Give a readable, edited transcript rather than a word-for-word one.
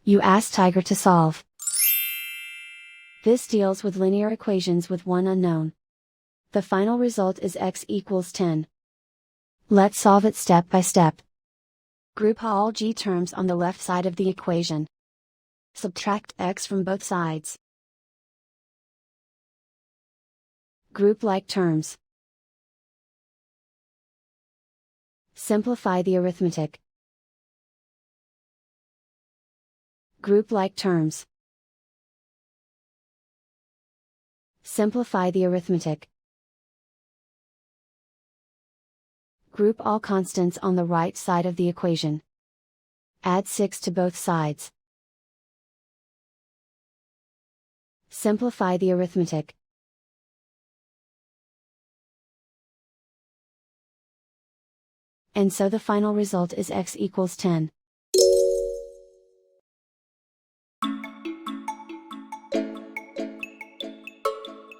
You ask Tiger to solve. This deals with linear equations with one unknown. The final result is x equals 10. Let's solve it step by step. Group all g terms on the left side of the equation. Subtract x from both sides. Group like terms. Simplify the arithmetic. Group like terms. Simplify the arithmetic. Group all constants on the right side of the equation. Add 6 to both sides. Simplify the arithmetic. And so the final result is x equals 10.